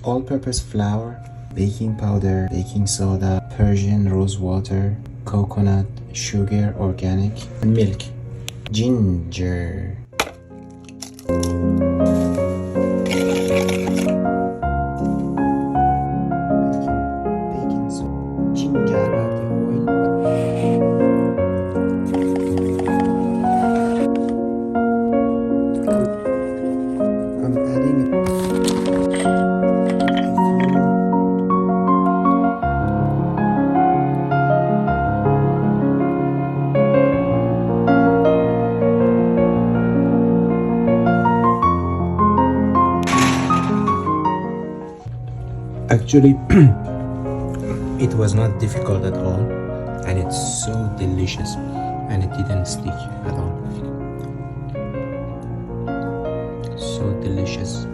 all-purpose flour, baking powder, baking soda, Persian rose water, coconut, sugar, organic, and milk. Ginger. Baking soda. Ginger about the oil. I'm adding Actually, it was not difficult at all, and it's so delicious, and it didn't stick at all. So delicious.